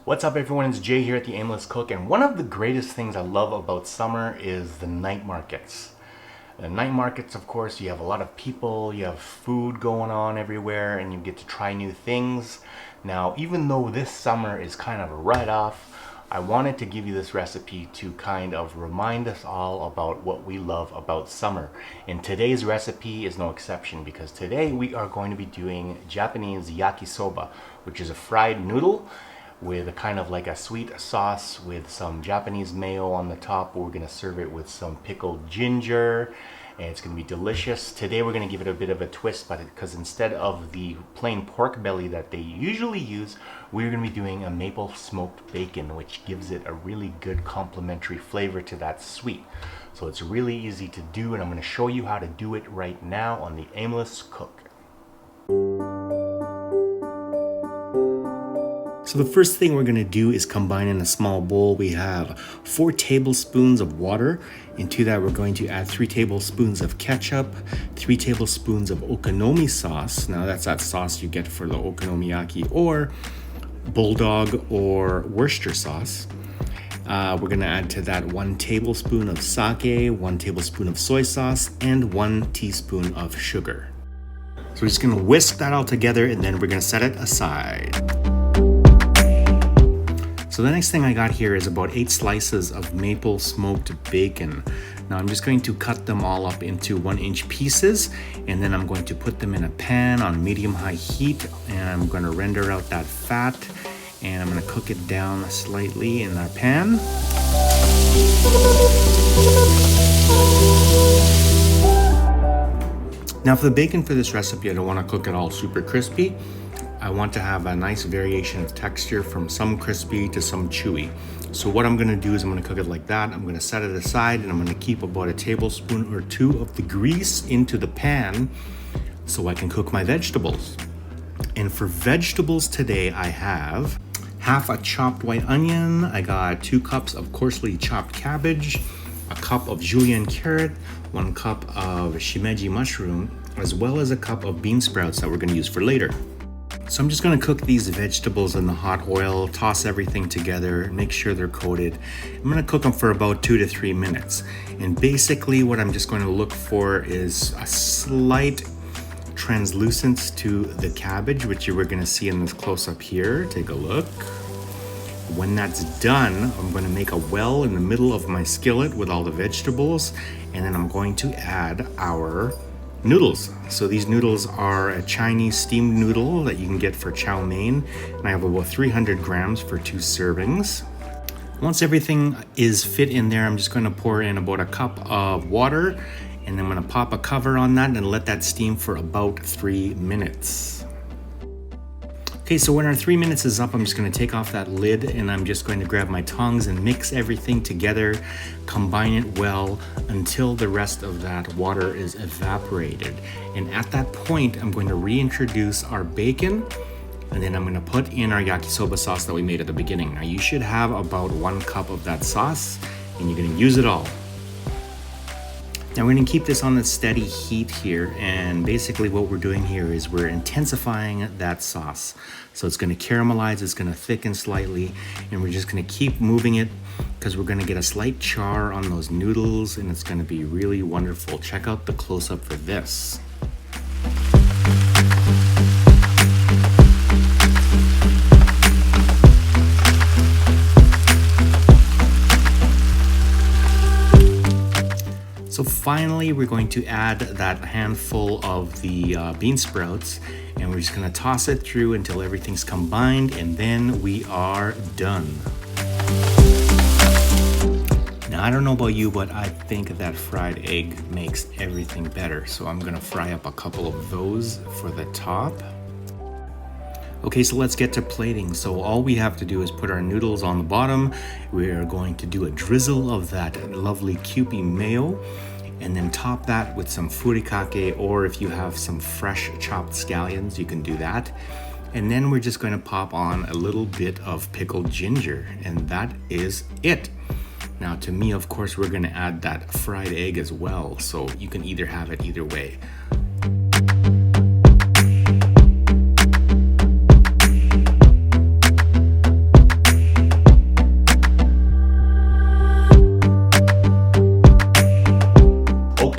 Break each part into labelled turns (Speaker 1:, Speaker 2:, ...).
Speaker 1: What's up everyone, it's Jay here at the Aimless Cook, and one of the greatest things I love about summer is the night markets. The night markets, of course, you have a lot of people, you have food going on everywhere, and you get to try new things. Now, even though this summer is kind of a write-off, I wanted to give you this recipe to kind of remind us all about what we love about summer. And today's recipe is no exception, because today we are going to be doing Japanese yakisoba, which is a fried noodle with a kind of like a sweet sauce with some Japanese mayo on the top. We're going to serve it with some pickled ginger, and it's going to be delicious. Today we're going to give it a bit of a twist, but because instead of the plain pork belly that they usually use, we're going to be doing a maple smoked bacon, which gives it a really good complementary flavor to that sweet. So it's really easy to do, and I'm going to show you how to do it right now on the Aimless Cook. So the first thing we're going to do is combine in a small bowl. We have 4 tablespoons of water. Into that we're going to add 3 tablespoons of ketchup, 3 tablespoons of okonomiyaki sauce. Now that's that sauce you get for the okonomiyaki or bulldog or Worcester sauce. We're going to add to that 1 tablespoon of sake, 1 tablespoon of soy sauce, and 1 teaspoon of sugar. So we're just going to whisk that all together, and then we're going to set it aside. So the next thing I got here is about 8 slices of maple smoked bacon. Now I'm just going to cut them all up into 1-inch pieces, and then I'm going to put them in a pan on medium-high heat, and I'm going to render out that fat, and I'm going to cook it down slightly in our pan. Now for the bacon for this recipe, I don't want to cook it all super crispy. I want to have a nice variation of texture from some crispy to some chewy. So what I'm going to do is I'm going to cook it like that. I'm going to set it aside, and I'm going to keep about a tablespoon or 2 of the grease into the pan so I can cook my vegetables. And for vegetables today, I have half a chopped white onion. I got 2 cups of coarsely chopped cabbage, a cup of julienne carrot, 1 cup of shimeji mushroom, as well as a cup of bean sprouts that we're going to use for later. So I'm just going to cook these vegetables in the hot oil, toss everything together, make sure they're coated. I'm going to cook them for about 2 to 3 minutes. And basically what I'm just going to look for is a slight translucence to the cabbage, which you were going to see in this close-up here. Take a look. When that's done, I'm going to make a well in the middle of my skillet with all the vegetables, and then I'm going to add our noodles. So these noodles are a Chinese steamed noodle that you can get for chow mein, and I have about 300 grams for 2 servings. Once everything is fit in there, I'm just going to pour in about a cup of water, and I'm going to pop a cover on that and let that steam for about 3 minutes. Okay, so when our 3 minutes is up, I'm just going to take off that lid, and I'm just going to grab my tongs and mix everything together, combine it well until the rest of that water is evaporated. And at that point, I'm going to reintroduce our bacon, and then I'm going to put in our yakisoba sauce that we made at the beginning. Now you should have about 1 cup of that sauce, and you're going to use it all. Now we're going to keep this on a steady heat here, and basically what we're doing here is we're intensifying that sauce. So it's going to caramelize, it's going to thicken slightly, and we're just going to keep moving it because we're going to get a slight char on those noodles, and it's going to be really wonderful. Check out the close-up for this. So finally, we're going to add that handful of the bean sprouts, and we're just going to toss it through until everything's combined, and then we are done. Now, I don't know about you, but I think that fried egg makes everything better. So I'm going to fry up a couple of those for the top. Okay, so let's get to plating. So all we have to do is put our noodles on the bottom. We are going to do a drizzle of that lovely kewpie mayo, and then top that with some furikake, or if you have some fresh chopped scallions, you can do that. And then we're just going to pop on a little bit of pickled ginger, and that is it. Now to me, of course, we're going to add that fried egg as well, so you can either have it either way.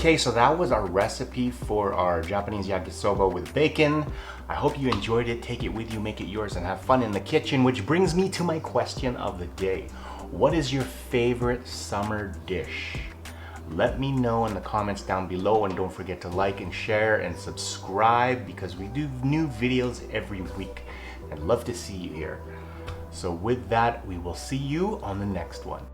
Speaker 1: Okay, so that was our recipe for our Japanese yakisoba with bacon. I hope you enjoyed it. Take it with you, make it yours, and have fun in the kitchen, which brings me to my question of the day. What is your favorite summer dish? Let me know in the comments down below, and don't forget to like and share and subscribe because we do new videos every week. I'd love to see you here. So with that, we will see you on the next one.